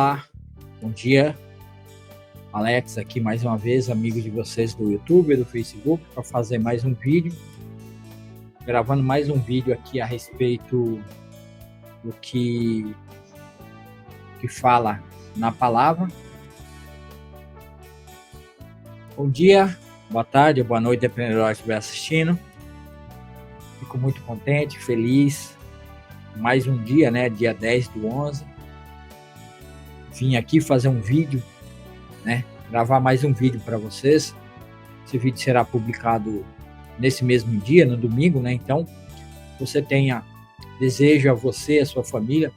Olá, bom dia. Alex aqui mais uma vez, amigo de vocês do YouTube e do Facebook, para fazer mais um vídeo. Gravando mais um vídeo aqui a respeito do que fala na palavra. Bom dia, boa tarde, boa noite, dependendo da hora que estiver assistindo. Fico muito contente, feliz. Mais um dia, né? Dia 10/11. Vim aqui fazer um vídeo, né? Gravar mais um vídeo para vocês. Esse vídeo será publicado nesse mesmo dia, no domingo, né? Então, você desejo a você e a sua família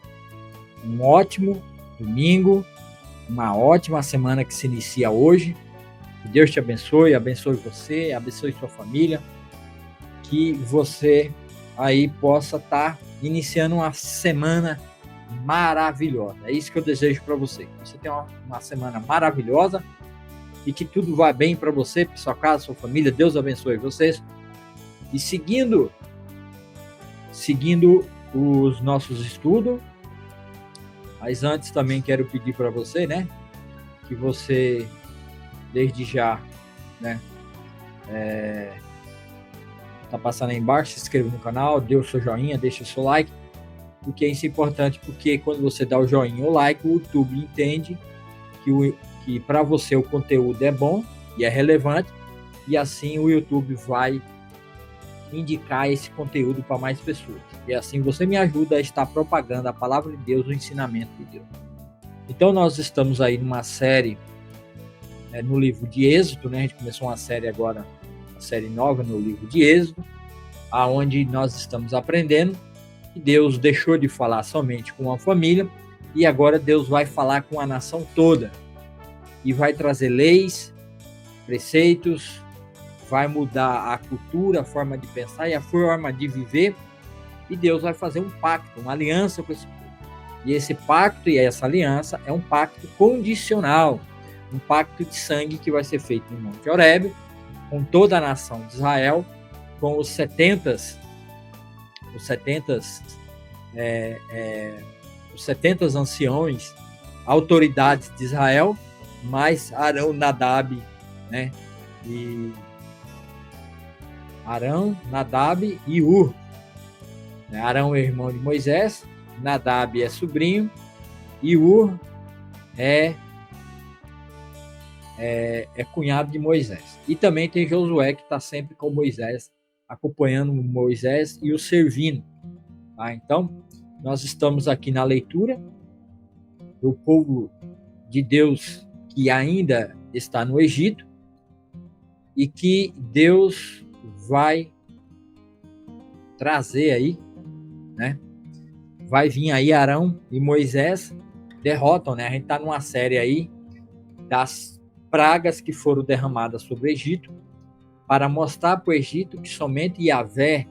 um ótimo domingo, uma ótima semana que se inicia hoje. Que Deus te abençoe, abençoe você, abençoe sua família. Que você aí possa estar iniciando uma semana maravilhosa. É isso que eu desejo para você. Que você tenha uma semana maravilhosa e que tudo vá bem para você, para sua casa, sua família. Deus abençoe vocês. E seguindo os nossos estudos, mas antes também quero pedir para você, né, que você desde já, né, tá passando aí embaixo, se inscreva no canal, dê o seu joinha, deixe o seu like, porque isso é importante, porque quando você dá o joinha ou like, o YouTube entende que para você o conteúdo é bom e é relevante, e assim o YouTube vai indicar esse conteúdo para mais pessoas. E assim você me ajuda a estar propagando a palavra de Deus, o ensinamento de Deus. Então nós estamos aí numa série no livro de Êxodo, né? A gente começou uma série agora, uma série nova no livro de Êxodo, aonde nós estamos aprendendo que Deus deixou de falar somente com uma família e agora Deus vai falar com a nação toda e vai trazer leis, preceitos, vai mudar a cultura, a forma de pensar e a forma de viver, e Deus vai fazer um pacto, uma aliança com esse povo. E esse pacto e essa aliança é um pacto condicional, um pacto de sangue que vai ser feito no Monte Horebe, com toda a nação de Israel, com os 70 anciões, autoridades de Israel, mais Arão, Nadab, né? E Arão, Nadab e Ur. Arão é irmão de Moisés, Nadab é sobrinho e Ur é cunhado de Moisés. E também tem Josué, que está sempre com Moisés, acompanhando Moisés e o servindo. Tá? Então, nós estamos aqui na leitura do povo de Deus que ainda está no Egito e que Deus vai trazer aí, né? Vai vir aí Arão e Moisés derrotam, né? A gente está numa série aí das pragas que foram derramadas sobre o Egito para mostrar para o Egito que somente Yahvé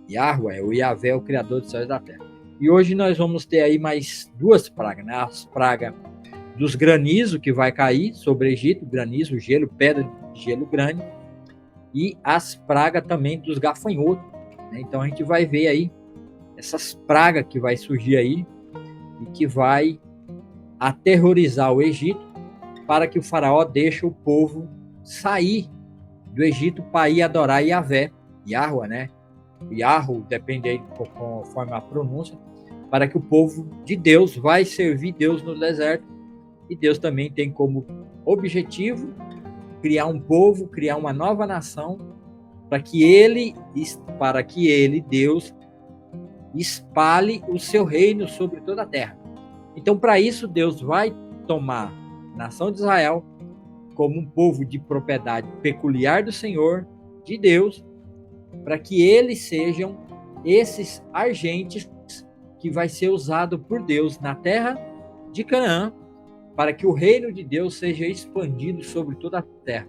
é o Criador dos céus e da terra. E hoje nós vamos ter aí mais duas pragas, né? As pragas dos granizos que vai cair sobre o Egito, granizo, gelo, pedra de gelo grande, e as pragas também dos gafanhotos, né? Então a gente vai ver aí essas pragas que vai surgir aí e que vai aterrorizar o Egito para que o faraó deixe o povo sair do Egito para ir adorar Yahvé, Yahweh, né? Yahweh, depende aí conforme a pronúncia, para que o povo de Deus vai servir Deus no deserto. E Deus também tem como objetivo criar um povo, criar uma nova nação, para que ele, Deus, espalhe o seu reino sobre toda a terra. Então, para isso, Deus vai tomar a nação de Israel como um povo de propriedade peculiar do Senhor, de Deus, para que eles sejam esses agentes que vai ser usado por Deus na terra de Canaã, para que o reino de Deus seja expandido sobre toda a terra.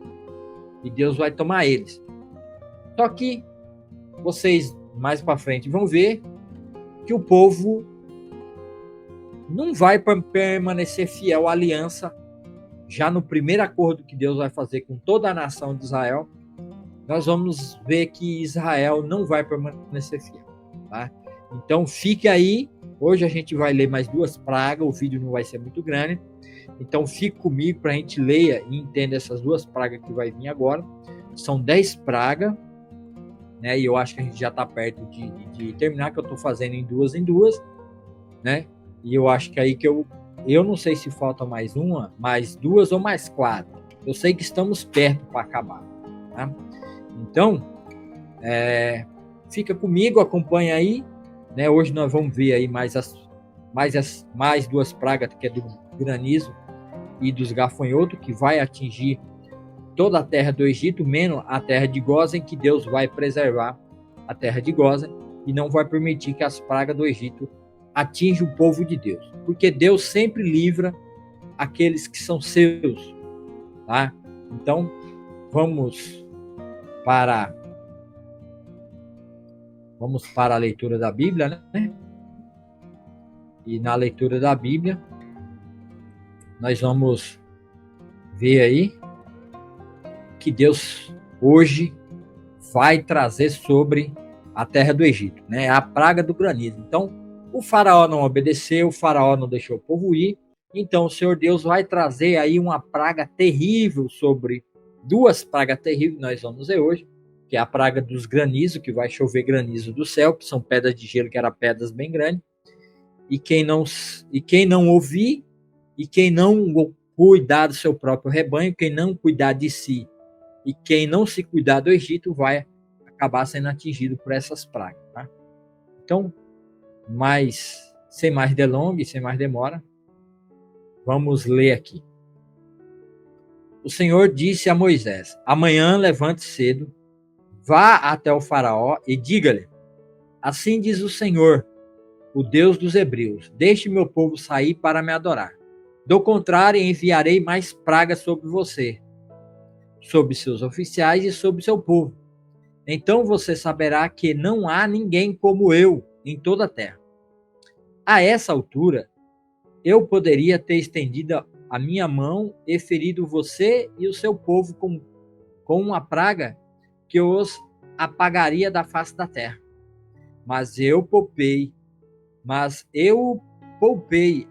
E Deus vai tomar eles. Só que vocês mais para frente vão ver que o povo não vai permanecer fiel à aliança. Já no primeiro acordo que Deus vai fazer com toda a nação de Israel, nós vamos ver que Israel não vai permanecer fiel. Tá? Então fique aí Hoje a gente vai ler mais 2 pragas, o vídeo não vai ser muito grande, então fique comigo para a gente leia e entenda essas 2 pragas que vai vir agora. São 10 pragas, né? E eu acho que a gente já está perto de terminar, que eu estou fazendo em duas, né? E eu acho que aí que eu não sei se falta mais uma, mais 2 ou mais 4. Eu sei que estamos perto para acabar, tá? Então, fica comigo, acompanha aí, né? Hoje nós vamos ver aí mais 2 pragas, que é do granizo e dos gafanhotos, que vai atingir toda a terra do Egito, menos a terra de Gósen, que Deus vai preservar a terra de Gósen e não vai permitir que as pragas do Egito atinjam o povo de Deus, porque Deus sempre livra aqueles que são seus, tá? Então, vamos para a leitura da Bíblia, né? E na leitura da Bíblia, nós vamos ver aí que Deus hoje vai trazer sobre a terra do Egito, né? A praga do granizo. Então, o faraó não obedeceu, o faraó não deixou o povo ir. Então, o Senhor Deus vai trazer aí uma praga terrível sobre 2 pragas terríveis que nós vamos ver hoje, que é a praga dos granizos, que vai chover granizo do céu, que são pedras de gelo, que eram pedras bem grandes. E quem não ouvir, e quem não cuidar do seu próprio rebanho, quem não cuidar de si, e quem não se cuidar do Egito, vai acabar sendo atingido por essas pragas, tá? Então, sem mais delongas, sem mais demora, vamos ler aqui. O Senhor disse a Moisés: amanhã levante cedo, vá até o faraó e diga-lhe: assim diz o Senhor, o Deus dos hebreus, deixe meu povo sair para me adorar. Do contrário, enviarei mais pragas sobre você, sobre seus oficiais e sobre seu povo. Então você saberá que não há ninguém como eu em toda a terra. A essa altura, eu poderia ter estendido a minha mão e ferido você e o seu povo com uma praga que os apagaria da face da terra. Mas eu poupei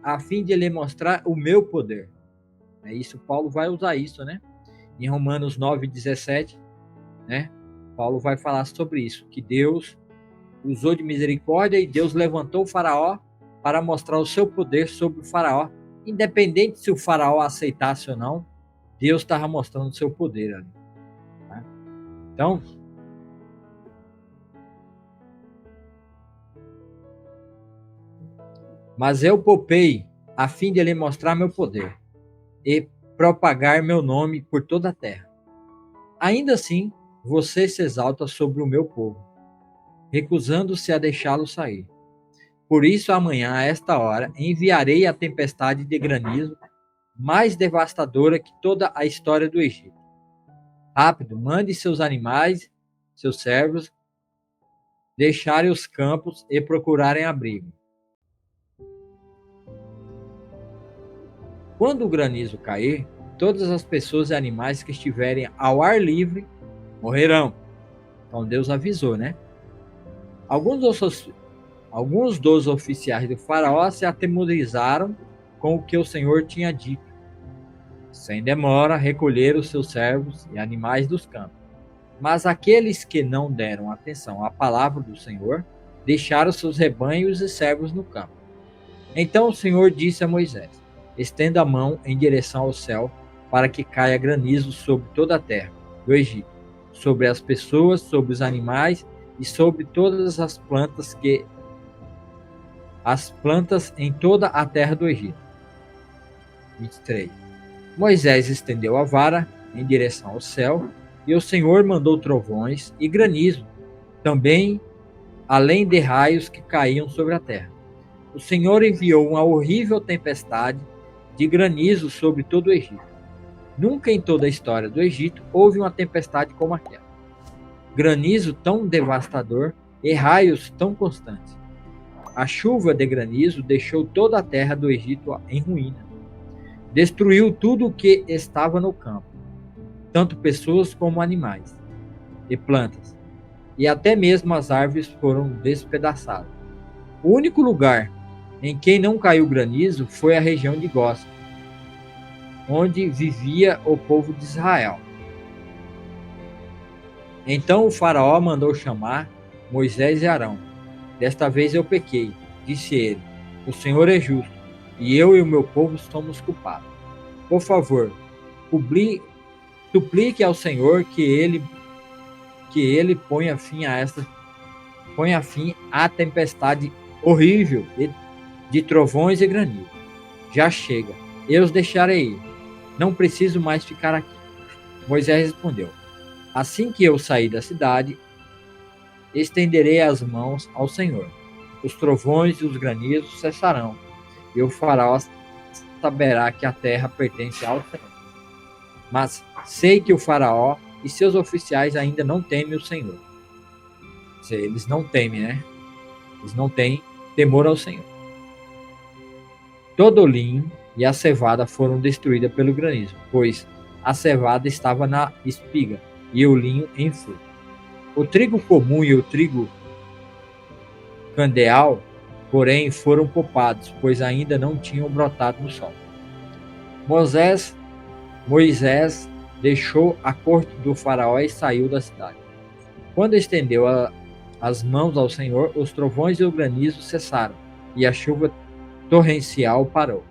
a fim de lhe mostrar o meu poder. É isso, Paulo vai usar isso, né? Em Romanos 9:17, né? Paulo vai falar sobre isso, que Deus usou de misericórdia e Deus levantou o faraó para mostrar o seu poder sobre o faraó. Independente se o faraó aceitasse ou não, Deus estava mostrando o seu poder ali, tá? Então, mas eu poupei a fim de lhe mostrar meu poder e propagar meu nome por toda a terra. Ainda assim, você se exalta sobre o meu povo, recusando-se a deixá-lo sair. Por isso, amanhã, a esta hora, enviarei a tempestade de granizo mais devastadora que toda a história do Egito. Rápido, mande seus animais, seus servos, deixarem os campos e procurarem abrigo. Quando o granizo cair, todas as pessoas e animais que estiverem ao ar livre morrerão. Então Deus avisou, né? Alguns dos oficiais do faraó se atemorizaram com o que o Senhor tinha dito. Sem demora, recolheram os seus servos e animais dos campos. Mas aqueles que não deram atenção à palavra do Senhor, deixaram seus rebanhos e servos no campo. Então o Senhor disse a Moisés: estenda a mão em direção ao céu, para que caia granizo sobre toda a terra do Egito, sobre as pessoas, sobre os animais e sobre todas as plantas em toda a terra do Egito. 23. Moisés estendeu a vara em direção ao céu, e o Senhor mandou trovões e granizo, também além de raios que caíam sobre a terra. O Senhor enviou uma horrível tempestade de granizo sobre todo o Egito. Nunca em toda a história do Egito houve uma tempestade como aquela. Granizo tão devastador e raios tão constantes. A chuva de granizo deixou toda a terra do Egito em ruína. Destruiu tudo o que estava no campo, tanto pessoas como animais e plantas, e até mesmo as árvores foram despedaçadas. O único lugar em quem não caiu granizo foi a região de Gósen, onde vivia o povo de Israel. Então o faraó mandou chamar Moisés e Arão. Desta vez eu pequei, disse ele. O Senhor é justo, e eu e o meu povo somos culpados. Por favor, suplique ao Senhor que ele ponha fim à tempestade horrível de trovões e granizo. Já chega, eu os deixarei ir. Não preciso mais ficar aqui. Moisés respondeu: assim que eu sair da cidade, estenderei as mãos ao Senhor. Os trovões e os granizos cessarão, e o faraó saberá que a terra pertence ao Senhor. Mas sei que o faraó e seus oficiais ainda não temem o Senhor. Eles não temem, né? Eles não têm temor ao Senhor. Todo o linho e a cevada foram destruídas pelo granizo, pois a cevada estava na espiga e o linho em flor. O trigo comum e o trigo candeal, porém, foram poupados, pois ainda não tinham brotado no sol. Moisés deixou a corte do faraó e saiu da cidade. Quando estendeu as mãos ao Senhor, os trovões e o granizo cessaram, e a chuva torrencial parou.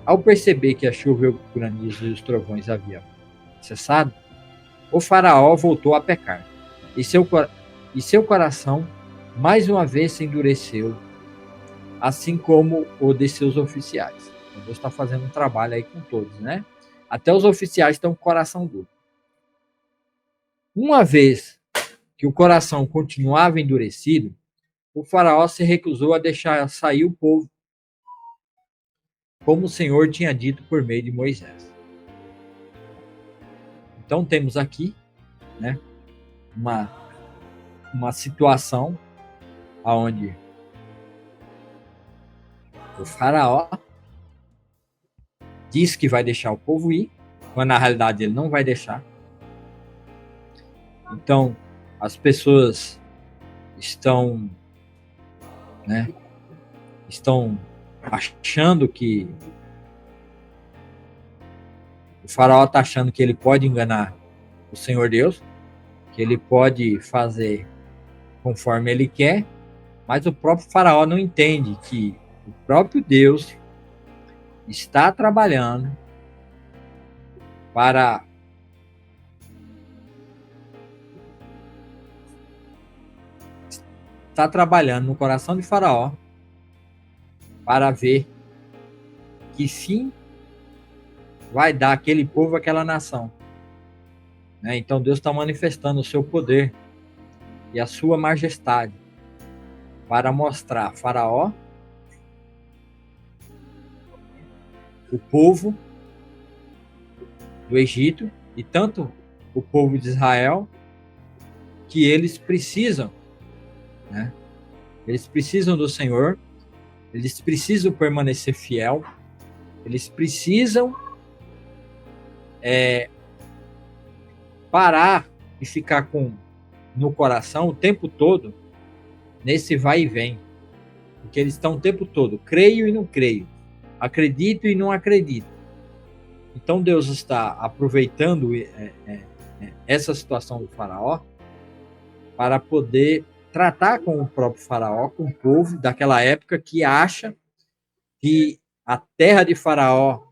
Ao perceber que a chuva, o granizo e os trovões haviam cessado, o faraó voltou a pecar, e seu coração mais uma vez se endureceu, assim como o de seus oficiais. Deus está fazendo um trabalho aí com todos, né? Até os oficiais estão com o coração duro. Uma vez que o coração continuava endurecido, o faraó se recusou a deixar sair o povo, como o Senhor tinha dito por meio de Moisés. Então temos aqui, né, uma situação onde o faraó diz que vai deixar o povo ir, quando na realidade ele não vai deixar. Então as pessoas estão achando que o faraó está achando que ele pode enganar o Senhor Deus, que ele pode fazer conforme ele quer, mas o próprio faraó não entende que o próprio Deus está trabalhando no coração de faraó para ver que fim vai dar aquele povo, aquela nação. Então Deus está manifestando o seu poder e a sua majestade para mostrar a faraó, o povo do Egito e tanto o povo de Israel, que eles precisam, eles precisam do Senhor, eles precisam permanecer fiel, eles precisam parar e ficar no coração o tempo todo nesse vai e vem, porque eles estão o tempo todo, creio e não creio, acredito e não acredito. Então Deus está aproveitando essa situação do faraó para poder tratar com o próprio faraó, com o povo daquela época que acha que a terra de faraó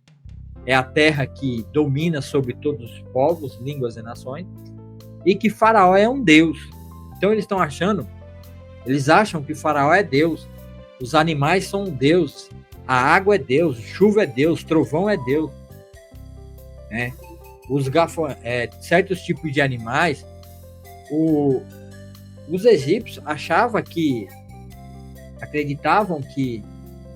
é a terra que domina sobre todos os povos, línguas e nações, e que faraó é um deus. Então eles acham que faraó é Deus, os animais são Deus, a água é Deus, chuva é Deus, trovão é Deus, certos tipos de animais, os egípcios acreditavam que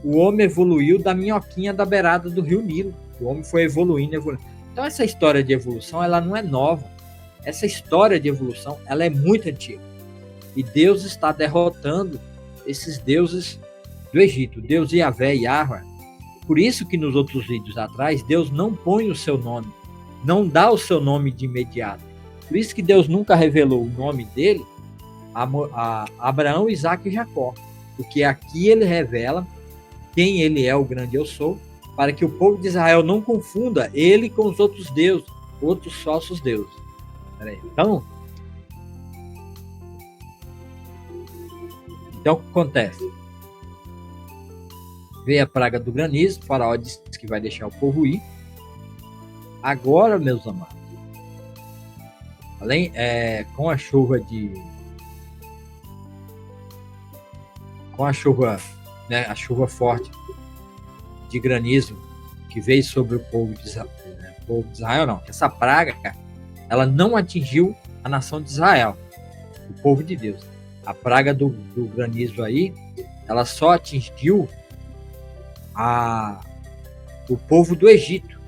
o homem evoluiu da minhoquinha da beirada do rio Nilo. O homem foi evoluindo. Então essa história de evolução, ela não é nova. Essa história de evolução, ela é muito antiga. E Deus está derrotando esses deuses do Egito, Deus Yahvé e Yahweh. Por isso que nos outros vídeos atrás, Deus não põe o seu nome, não dá o seu nome de imediato. Por isso que Deus nunca revelou o nome dele a Abraão, Isaac e Jacó. Porque aqui ele revela quem ele é, o grande eu sou, para que o povo de Israel não confunda ele com os outros deuses, outros falsos deuses. Então, o que acontece? Veio a praga do granizo, o faraó disse que vai deixar o povo ir. Agora, meus amados, com a chuva né, a chuva forte de granizo que veio sobre o povo de Israel, não. Essa praga, ela não atingiu a nação de Israel, o povo de Deus. A praga do granizo aí, ela só atingiu o povo do Egito.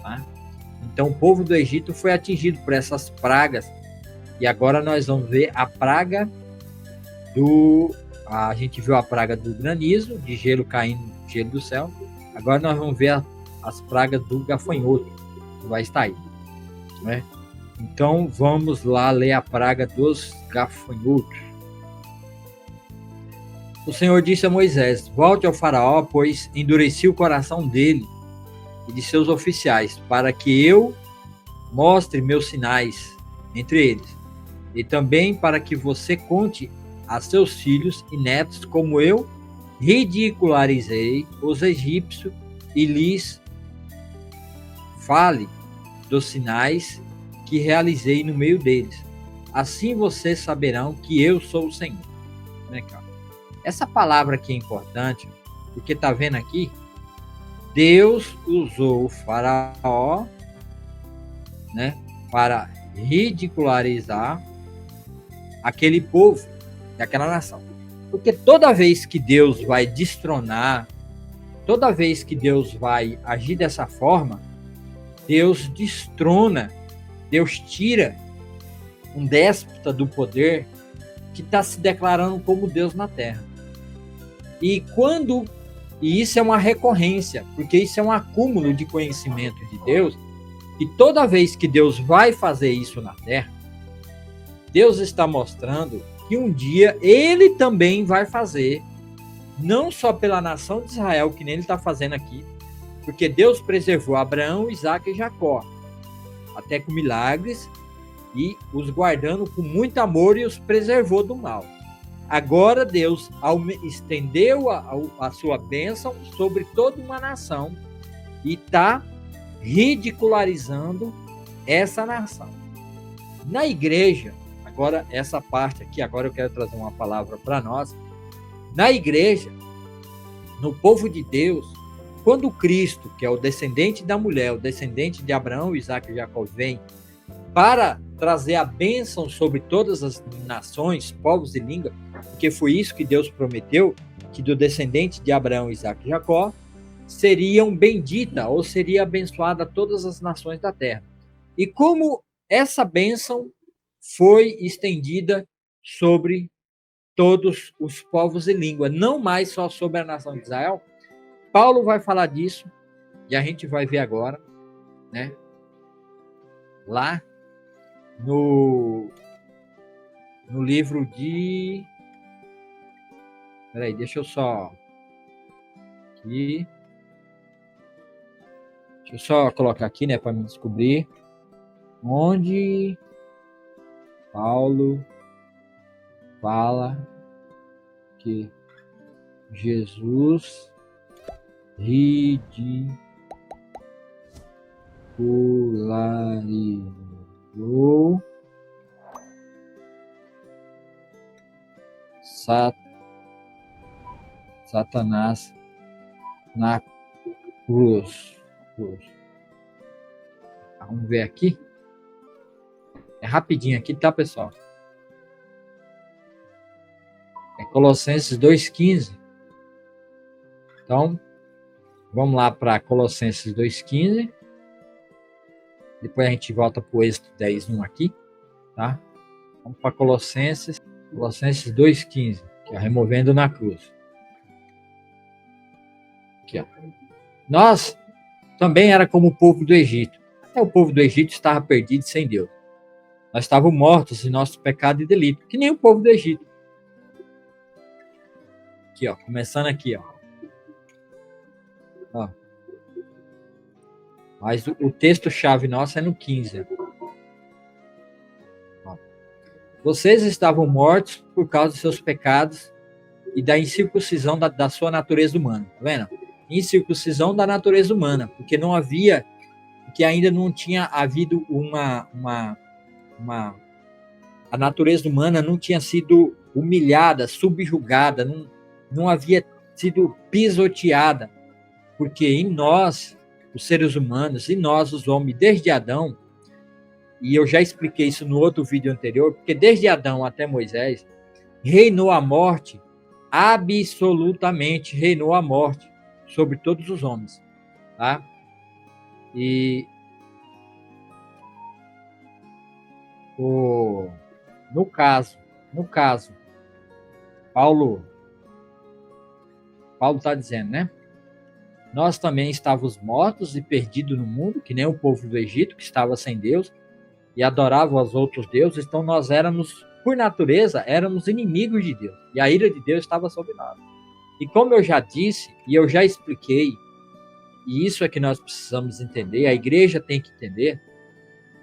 Tá? Então, o povo do Egito foi atingido por essas pragas. E agora nós vamos ver a praga a gente viu a praga do granizo, de gelo caindo, gelo do céu. Agora nós vamos ver as pragas do gafanhoto, que vai estar aí. Né? Então, vamos lá ler a praga dos gafanhotos. O Senhor disse a Moisés: volte ao faraó, pois endureci o coração dele e de seus oficiais, para que eu mostre meus sinais entre eles, e também para que você conte a seus filhos e netos como eu ridicularizei os egípcios e lhes fale dos sinais que realizei no meio deles. Assim vocês saberão que eu sou o Senhor. Essa palavra aqui é importante, porque tá vendo aqui? Deus usou o faraó, né, para ridicularizar aquele povo, aquela nação. Porque toda vez que Deus vai destronar, toda vez que Deus vai agir dessa forma, Deus destrona, Deus tira um déspota do poder que está se declarando como Deus na terra. E isso é uma recorrência, porque isso é um acúmulo de conhecimento de Deus, e toda vez que Deus vai fazer isso na terra, Deus está mostrando que um dia ele também vai fazer, não só pela nação de Israel, que nem ele está fazendo aqui, porque Deus preservou Abraão, Isaac e Jacó, até com milagres, e os guardando com muito amor e os preservou do mal. Agora Deus estendeu a sua bênção sobre toda uma nação e está ridicularizando essa nação. Na igreja, agora essa parte aqui, agora eu quero trazer uma palavra para nós. Na igreja, no povo de Deus, quando Cristo, que é o descendente da mulher, o descendente de Abraão, Isaac e Jacó, vem para trazer a bênção sobre todas as nações, povos e línguas, porque foi isso que Deus prometeu, que do descendente de Abraão, Isaac e Jacó seriam benditas, ou seria abençoada todas as nações da terra. E como essa bênção foi estendida sobre todos os povos e línguas, não mais só sobre a nação de Israel, Paulo vai falar disso, e a gente vai ver agora, né? Lá no livro de... Peraí, deixa eu só... Aqui. Deixa eu só colocar aqui, né, para me descobrir onde Paulo fala que Jesus ridicularizou Satanás na cruz. Vamos ver aqui. É rapidinho aqui, tá, pessoal? É Colossenses 2,15. Então, vamos lá para Colossenses 2,15. Depois a gente volta para o Êxodo 10,1 aqui, tá? Vamos para Colossenses 2,15, que é removendo na cruz. Aqui, ó. Nós também era como o povo do Egito. Até o povo do Egito estava perdido sem Deus. Nós estávamos mortos em nosso pecado e delito, que nem o povo do Egito. Aqui, ó, começando aqui, ó. Ó. Mas o texto-chave nosso é no 15. Ó. Vocês estavam mortos por causa dos seus pecados e da incircuncisão da sua natureza humana. Tá vendo? Incircuncisão da natureza humana, porque não havia, porque ainda não tinha havido a natureza humana não tinha sido humilhada, subjugada, não havia sido pisoteada, porque em nós, os seres humanos, em nós, os homens, desde Adão, e eu já expliquei isso no outro vídeo anterior, porque desde Adão até Moisés, reinou a morte, absolutamente reinou a morte sobre todos os homens, tá? E no caso, Paulo está dizendo, né? Nós também estávamos mortos e perdidos no mundo, que nem o povo do Egito, que estava sem Deus e adorava aos outros deuses. Então nós éramos, por natureza, éramos inimigos de Deus. E a ira de Deus estava sobre nós. E como eu já disse, e eu já expliquei, e isso é que nós precisamos entender, a igreja tem que entender,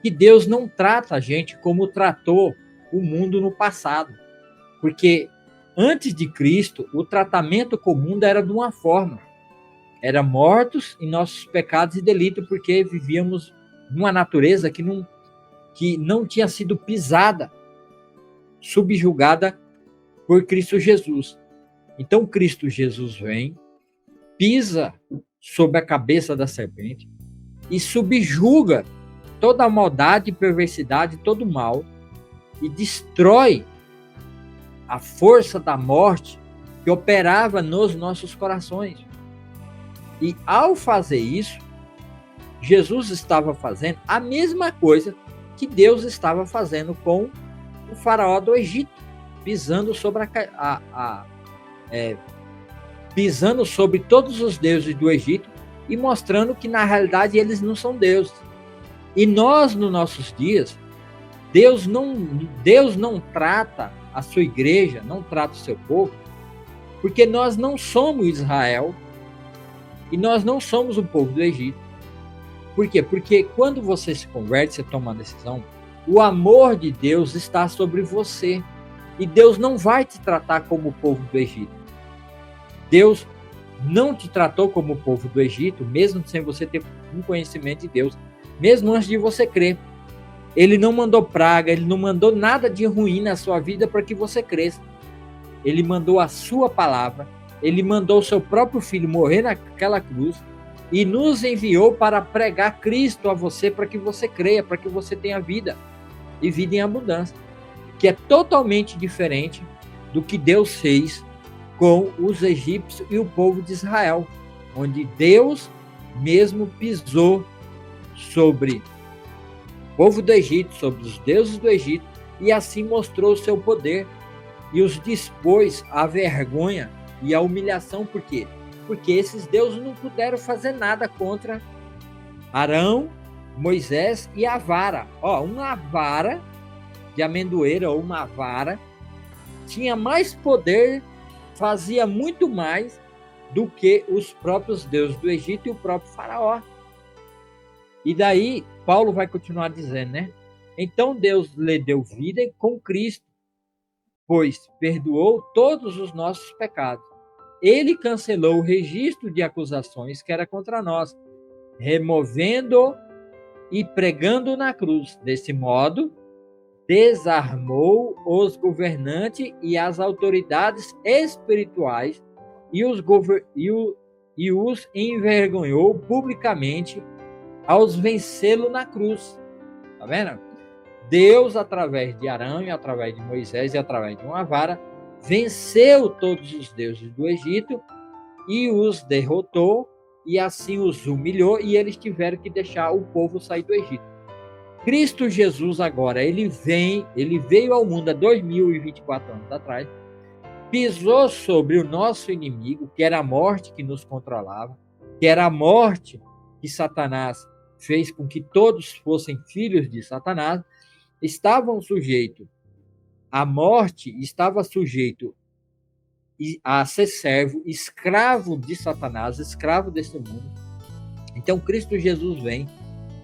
que Deus não trata a gente como tratou o mundo no passado. Porque antes de Cristo, o tratamento com o mundo era de uma forma. Era mortos em nossos pecados e delitos, porque vivíamos numa natureza que não tinha sido pisada, subjugada por Cristo Jesus. Então Cristo Jesus vem, pisa sobre a cabeça da serpente e subjuga toda a maldade, perversidade, todo o mal e destrói a força da morte que operava nos nossos corações. E ao fazer isso, Jesus estava fazendo a mesma coisa que Deus estava fazendo com o faraó do Egito, pisando sobre pisando sobre todos os deuses do Egito e mostrando que na realidade eles não são deuses. E nós, nos nossos dias, Deus não trata a sua igreja, não trata o seu povo, porque nós não somos Israel e nós não somos o povo do Egito. Por quê? Porque quando você se converte, você toma uma decisão, o amor de Deus está sobre você. E Deus não vai te tratar como o povo do Egito. Deus não te tratou como o povo do Egito, mesmo sem você ter um conhecimento de Deus, mesmo antes de você crer. Ele não mandou praga, ele não mandou nada de ruim na sua vida para que você cresça. Ele mandou a sua palavra, ele mandou o seu próprio filho morrer naquela cruz e nos enviou para pregar Cristo a você para que você creia, para que você tenha vida e vida em abundância, que é totalmente diferente do que Deus fez com os egípcios e o povo de Israel, onde Deus mesmo pisou sobre o povo do Egito, sobre os deuses do Egito, e assim mostrou o seu poder e os dispôs à vergonha e à humilhação. Por quê? Porque esses deuses não puderam fazer nada contra Arão, Moisés e a vara. Uma vara de amendoeira ou uma vara tinha mais poder, fazia muito mais do que os próprios deuses do Egito e o próprio faraó. E daí, Paulo vai continuar dizendo, né? Então Deus lhe deu vida com Cristo, pois perdoou todos os nossos pecados. Ele cancelou o registro de acusações que era contra nós, removendo e pregando na cruz. Desse modo, desarmou os governantes e as autoridades espirituais e os envergonhou publicamente aos vencê-lo na cruz. Tá vendo? Deus, através de Arão e através de Moisés e através de uma vara, venceu todos os deuses do Egito e os derrotou e assim os humilhou, e eles tiveram que deixar o povo sair do Egito. Cristo Jesus agora, ele veio ao mundo há 2024 anos atrás, pisou sobre o nosso inimigo, que era a morte que nos controlava, que era a morte que Satanás fez com que todos fossem filhos de Satanás, estavam sujeitos à morte, estava sujeito a ser servo, escravo de Satanás, escravo desse mundo. Então Cristo Jesus vem,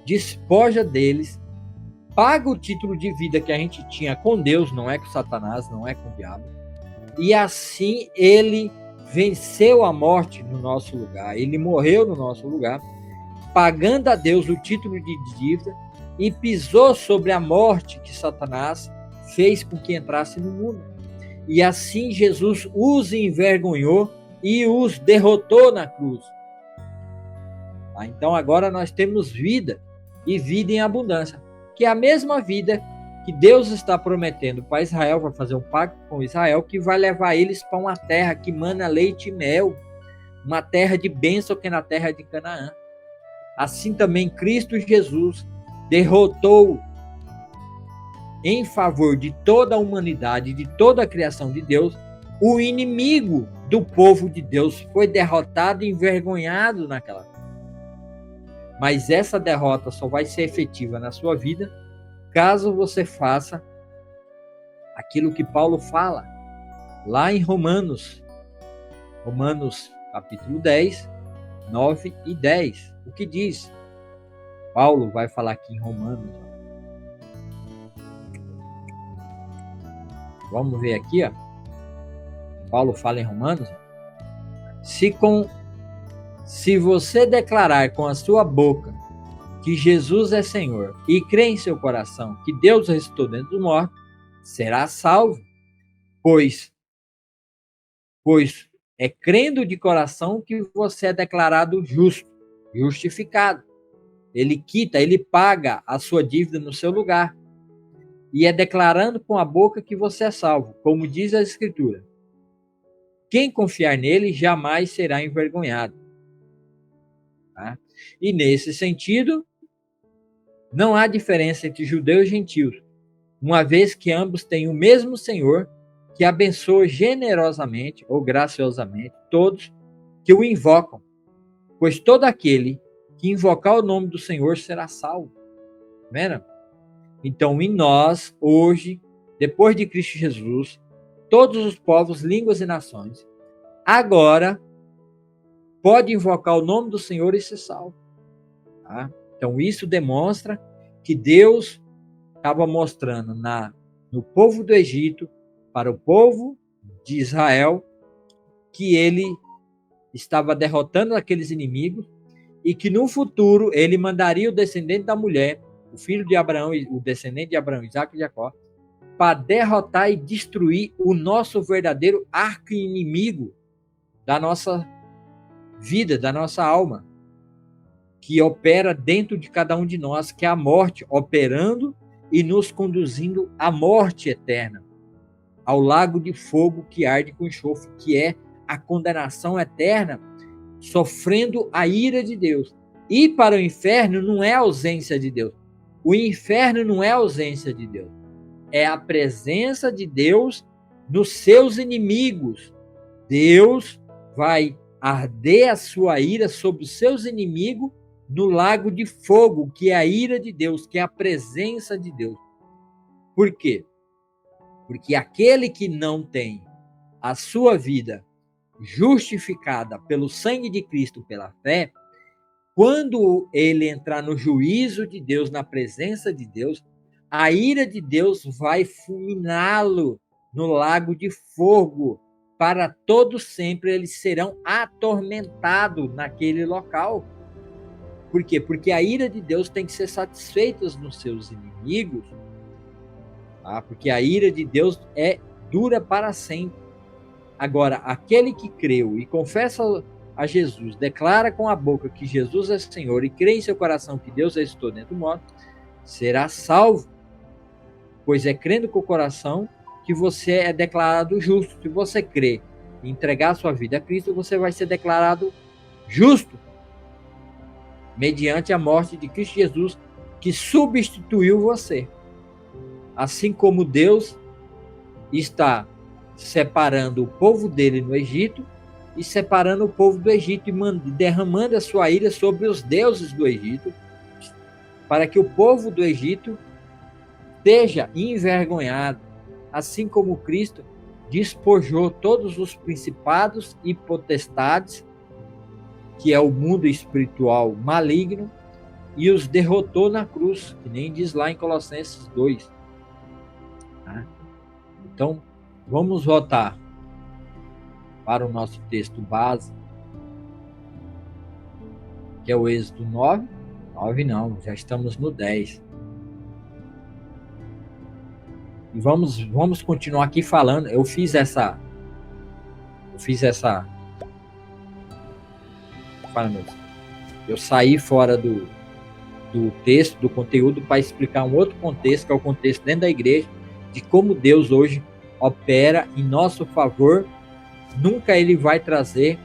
despoja deles, paga o título de vida que a gente tinha com Deus, não é com Satanás, não é com o diabo, e assim ele venceu a morte no nosso lugar, ele morreu no nosso lugar, pagando a Deus o título de dívida, e pisou sobre a morte que Satanás fez com que entrasse no mundo. E assim Jesus os envergonhou e os derrotou na cruz. Então agora nós temos vida, e vida em abundância, que é a mesma vida que Deus está prometendo para Israel, vai fazer um pacto com Israel, que vai levar eles para uma terra que mana leite e mel, uma terra de bênção, que é na terra de Canaã. Assim também Cristo Jesus derrotou em favor de toda a humanidade, de toda a criação de Deus, o inimigo do povo de Deus foi derrotado e envergonhado naquela terra. Mas essa derrota só vai ser efetiva na sua vida caso você faça aquilo que Paulo fala lá em Romanos capítulo 10, 9 e 10. O que diz? Paulo vai falar aqui em Romanos. Vamos ver aqui, ó. Paulo fala em Romanos: se você declarar com a sua boca que Jesus é Senhor e crer em seu coração que Deus ressuscitou dentre os mortos, será salvo, pois é crendo de coração que você é declarado justo, justificado. Ele quita, ele paga a sua dívida no seu lugar. E é declarando com a boca que você é salvo, como diz a Escritura. Quem confiar nele jamais será envergonhado. Tá? E nesse sentido, não há diferença entre judeus e gentios, uma vez que ambos têm o mesmo Senhor, que abençoa generosamente ou graciosamente todos que o invocam, pois todo aquele que invocar o nome do Senhor será salvo. Vendo? Então, em nós, hoje, depois de Cristo Jesus, todos os povos, línguas e nações, agora, pode invocar o nome do Senhor e ser salvo. Tá? Então, isso demonstra que Deus estava mostrando no povo do Egito, para o povo de Israel, que ele estava derrotando aqueles inimigos e que no futuro ele mandaria o descendente da mulher, o filho de Abraão, o descendente de Abraão, Isaac e Jacó, para derrotar e destruir o nosso verdadeiro arqui-inimigo da nossa vida, da nossa alma, que opera dentro de cada um de nós, que é a morte, operando e nos conduzindo à morte eterna, ao lago de fogo que arde com enxofre, que é a condenação eterna, sofrendo a ira de Deus. Ir para o inferno não é a ausência de Deus. O inferno não é a ausência de Deus. É a presença de Deus nos seus inimigos. Deus vai arder a sua ira sobre os seus inimigos no lago de fogo, que é a ira de Deus, que é a presença de Deus. Por quê? Porque aquele que não tem a sua vida justificada pelo sangue de Cristo, pela fé, quando ele entrar no juízo de Deus, na presença de Deus, a ira de Deus vai fulminá-lo no lago de fogo. Para todo sempre eles serão atormentados naquele local. Por quê? Porque a ira de Deus tem que ser satisfeita nos seus inimigos. Tá? Porque a ira de Deus dura para sempre. Agora, aquele que creu e confessa a Jesus, declara com a boca que Jesus é Senhor e crê em seu coração que Deus ressuscitou dentre os mortos, será salvo. Pois é crendo com o coração que você é declarado justo. Se você crê e entregar sua vida a Cristo, você vai ser declarado justo, mediante a morte de Cristo Jesus, que substituiu você. Assim como Deus está separando o povo dele no Egito e separando o povo do Egito e derramando a sua ira sobre os deuses do Egito, para que o povo do Egito esteja envergonhado, assim como Cristo despojou todos os principados e potestades, que é o mundo espiritual maligno, e os derrotou na cruz, que nem diz lá em Colossenses 2. Tá? Então, vamos voltar para o nosso texto base, que é o Êxodo 9. 9 não, já estamos no 10. E vamos continuar aqui falando. Eu fiz essa. Fala, meu Deus. Eu saí fora do texto, do conteúdo, para explicar um outro contexto, que é o contexto dentro da igreja, de como Deus hoje opera em nosso favor. Nunca ele vai trazer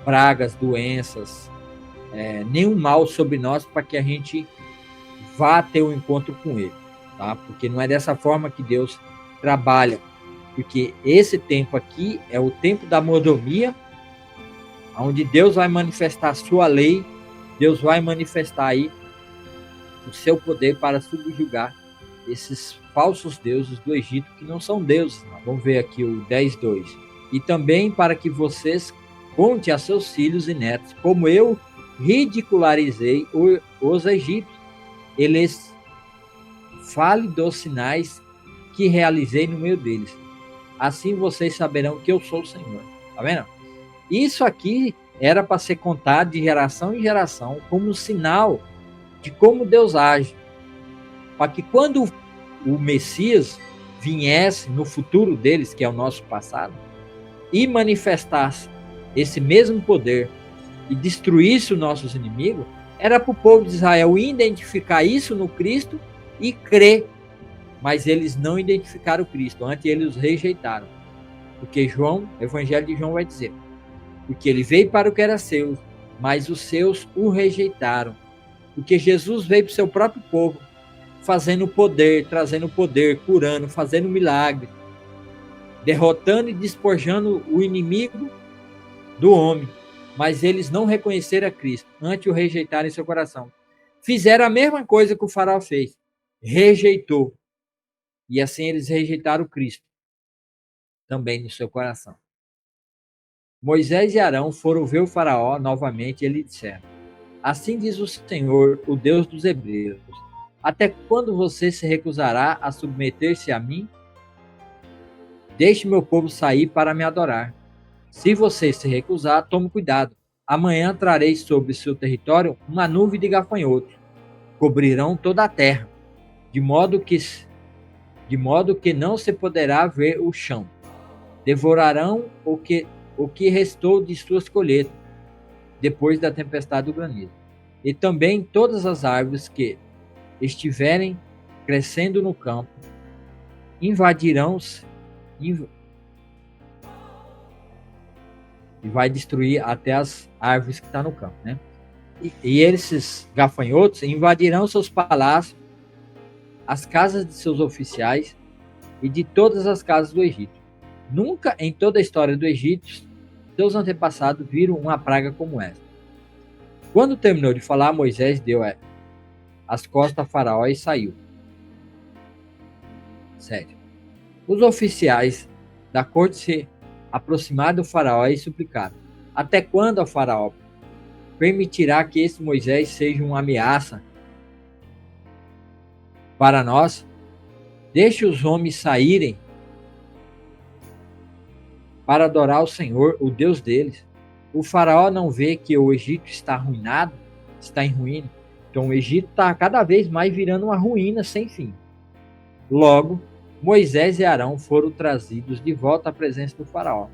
pragas, doenças, nenhum mal sobre nós para que a gente vá ter um encontro com ele, tá? Porque não é dessa forma que Deus trabalha, porque esse tempo aqui é o tempo da mordomia, onde Deus vai manifestar a sua lei, Deus vai manifestar aí o seu poder para subjugar esses falsos deuses do Egito, que não são deuses. Não. Vamos ver aqui o 10:2. E também para que vocês conte a seus filhos e netos como eu ridicularizei os egípcios. Eles fale dos sinais que realizei no meio deles. Assim vocês saberão que eu sou o Senhor. Tá vendo? Isso aqui era para ser contado de geração em geração como um sinal de como Deus age. Para que quando o Messias viesse no futuro deles, que é o nosso passado, e manifestasse esse mesmo poder e destruísse os nossos inimigos, era para o povo de Israel identificar isso no Cristo e crer. Mas eles não identificaram o Cristo, antes eles os rejeitaram. Porque o Evangelho de João vai dizer, porque ele veio para o que era seu, mas os seus o rejeitaram. Porque Jesus veio para o seu próprio povo, fazendo poder, trazendo poder, curando, fazendo milagre, derrotando e despojando o inimigo do homem. Mas eles não reconheceram a Cristo, antes o rejeitaram em seu coração. Fizeram a mesma coisa que o faraó fez, rejeitou. E assim eles rejeitaram o Cristo também no seu coração. Moisés e Arão foram ver o faraó novamente e lhe disseram, assim diz o Senhor, o Deus dos hebreus, até quando você se recusará a submeter-se a mim? Deixe meu povo sair para me adorar. Se você se recusar, tome cuidado. Amanhã trarei sobre seu território uma nuvem de gafanhotos. Cobrirão toda a terra, de modo que não se poderá ver o chão. Devorarão o que restou de suas colheitas, depois da tempestade do granizo. E também todas as árvores que estiverem crescendo no campo invadirão-se e vai destruir até as árvores que estão no campo, né? E esses gafanhotos invadirão seus palácios, as casas de seus oficiais e de todas as casas do Egito. Nunca em toda a história do Egito, seus antepassados viram uma praga como essa. Quando terminou de falar, Moisés deu as costas a Faraó e saiu. 7. Os oficiais da corte se aproximaram do Faraó e suplicaram: até quando, ó Faraó, permitirá que esse Moisés seja uma ameaça para nós? Deixe os homens saírem para adorar o Senhor, o Deus deles. O Faraó não vê que o Egito está arruinado, está em ruína. Então o Egito está cada vez mais virando uma ruína sem fim. Logo, Moisés e Arão foram trazidos de volta à presença do Faraó.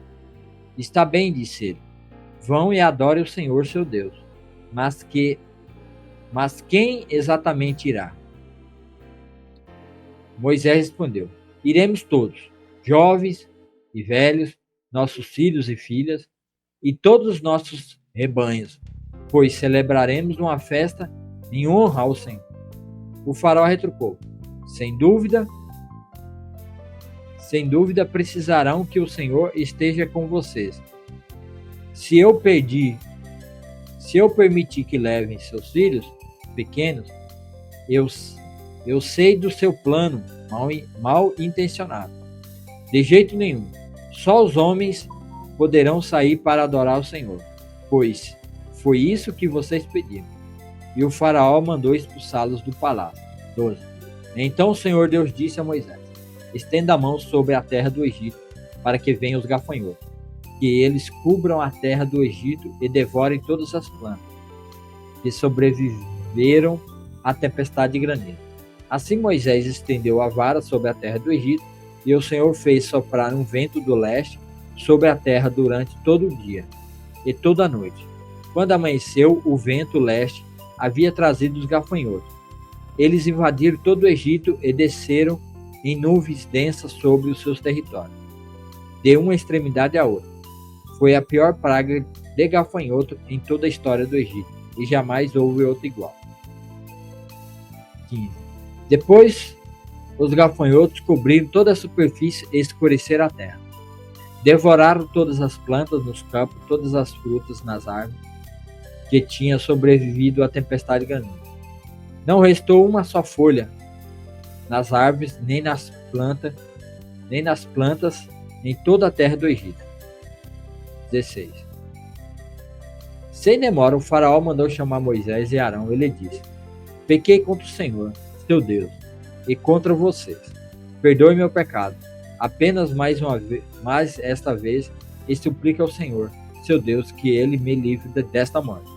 Está bem, disse ele, vão e adorem o Senhor seu Deus. Mas quem exatamente irá? Moisés respondeu: iremos todos, jovens e velhos, nossos filhos e filhas, e todos os nossos rebanhos, pois celebraremos uma festa em honra ao Senhor. O faraó retrucou: sem dúvida precisarão que o Senhor esteja com vocês. Se eu permitir que levem seus filhos pequenos, eu sei do seu plano mal intencionado. De jeito nenhum. Só os homens poderão sair para adorar o Senhor, pois foi isso que vocês pediram. E o faraó mandou expulsá-los do palácio. 12. Então o Senhor Deus disse a Moisés: estenda a mão sobre a terra do Egito, para que venham os gafanhotos, que eles cubram a terra do Egito e devorem todas as plantas que sobreviveram à tempestade de granizo. Assim Moisés estendeu a vara sobre a terra do Egito, e o Senhor fez soprar um vento do leste sobre a terra durante todo o dia e toda a noite. Quando amanheceu, o vento leste havia trazido os gafanhotos. Eles invadiram todo o Egito e desceram em nuvens densas sobre os seus territórios, de uma extremidade à outra. Foi a pior praga de gafanhoto em toda a história do Egito, e jamais houve outra igual. 15. Depois, os gafanhotos cobriram toda a superfície e escureceram a terra. Devoraram todas as plantas nos campos, todas as frutas nas árvores que tinham sobrevivido à tempestade de granizo. Não restou uma só folha nas árvores, nem nas plantas em toda a terra do Egito. 16. Sem demora, o faraó mandou chamar Moisés e Arão. Ele disse: pequei contra o Senhor, seu Deus, e contra vocês. Perdoe meu pecado. Apenas mais esta vez, e suplique ao Senhor, seu Deus, que ele me livre desta morte.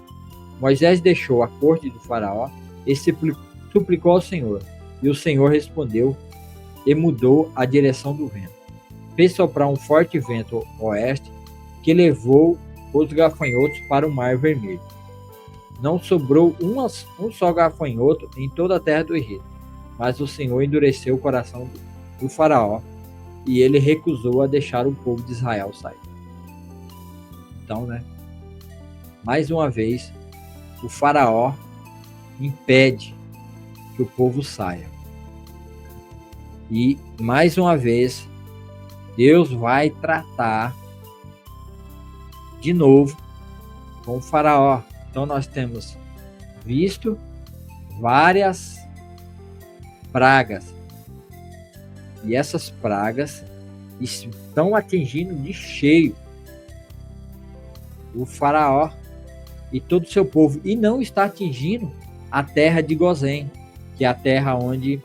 Moisés deixou a corte do faraó e suplicou ao Senhor. E o Senhor respondeu e mudou a direção do vento. Fez soprar um forte vento oeste que levou os gafanhotos para o Mar Vermelho. Não sobrou um só gafanhoto em toda a terra do Egito, mas o Senhor endureceu o coração do faraó e ele recusou a deixar o povo de Israel sair. Então, mais uma vez, o faraó impede que o povo saia. E, mais uma vez, Deus vai tratar de novo com o faraó. Então, nós temos visto várias pragas. E essas pragas estão atingindo de cheio o faraó e todo o seu povo. E não está atingindo a terra de Gozém, que é a terra onde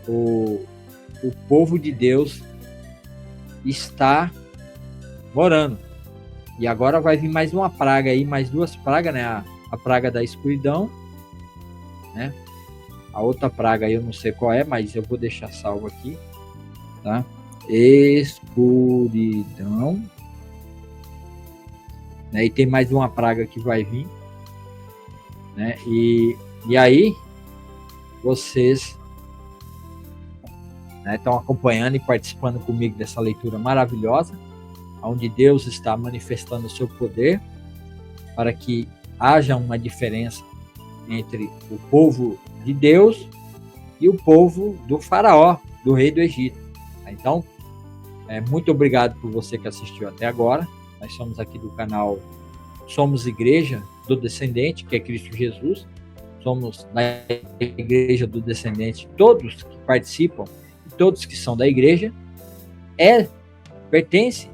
o povo de Deus está morando. E agora vai vir mais uma praga aí, mais duas pragas, a praga da escuridão, A outra praga aí eu não sei qual é, mas eu vou deixar salvo aqui, tá? Escuridão. E tem mais uma praga que vai vir, E aí vocês estão acompanhando e participando comigo dessa leitura maravilhosa, onde Deus está manifestando o seu poder para que haja uma diferença entre o povo de Deus e o povo do faraó, do rei do Egito. Então, muito obrigado por você que assistiu até agora. Nós somos aqui do canal Somos Igreja do Descendente, que é Cristo Jesus. Somos da Igreja do Descendente. Todos que participam, todos que são da igreja, pertence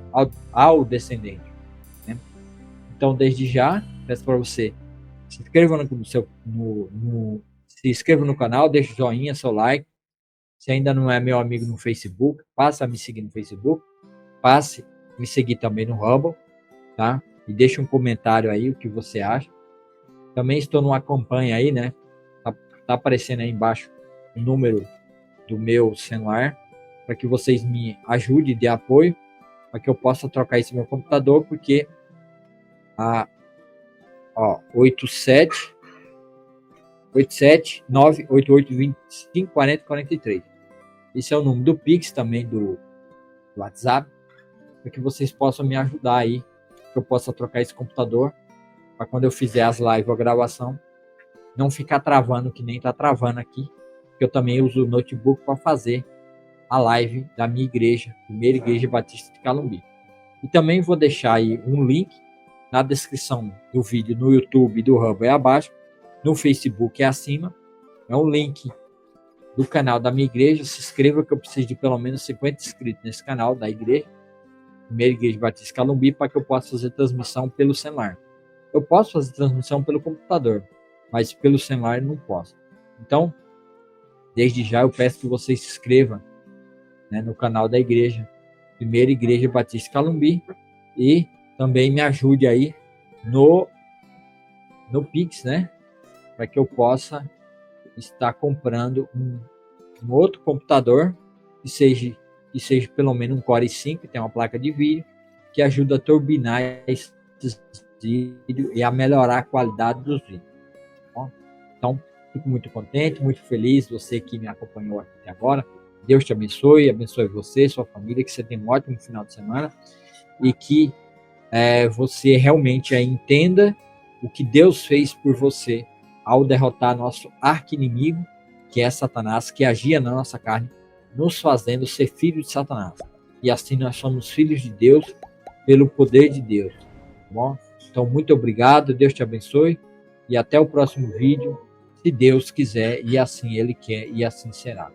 ao descendente. Então, desde já, peço para você se inscreva se inscreva no canal, deixe o joinha, seu like. Se ainda não é meu amigo no Facebook, passe a me seguir no Facebook, passe a me seguir também no Rumble, tá? E deixe um comentário aí o que você acha. Também estou numa campanha aí, Tá aparecendo aí embaixo o número do meu celular, para que vocês me ajudem de apoio, para que eu possa trocar esse meu computador, porque 87-988-25-40-43. Esse é o número do Pix, também do WhatsApp, para que vocês possam me ajudar aí, que eu possa trocar esse computador, para quando eu fizer as lives ou a gravação, não ficar travando, que nem está travando aqui, porque eu também uso o notebook para fazer a live da minha igreja, Primeira Igreja Batista de Calumbi. E também vou deixar aí um link na descrição do vídeo no YouTube do Rumble é abaixo, no Facebook é acima, é um link do canal da minha igreja. Se inscreva, que eu preciso de pelo menos 50 inscritos nesse canal da igreja, Primeira Igreja Batista Calumbi, para que eu possa fazer transmissão pelo celular. Eu posso fazer transmissão pelo computador, mas pelo celular não posso. Então, desde já eu peço que você se inscreva, né, no canal da igreja, Primeira Igreja Batista Calumbi, e também me ajude aí no Pix, né, para que eu possa estar comprando um outro computador que seja pelo menos um Core i5, que tem uma placa de vídeo, que ajuda a turbinar esses vídeos e a melhorar a qualidade dos vídeos. Tá bom? Então, fico muito contente, muito feliz, você que me acompanhou até agora. Deus te abençoe, abençoe você, sua família, que você tenha um ótimo final de semana e que você realmente entenda o que Deus fez por você ao derrotar nosso arqui-inimigo, que é Satanás, que agia na nossa carne, nos fazendo ser filhos de Satanás. E assim nós somos filhos de Deus pelo poder de Deus. Tá bom? Então, muito obrigado, Deus te abençoe e até o próximo vídeo, se Deus quiser, e assim Ele quer, e assim será.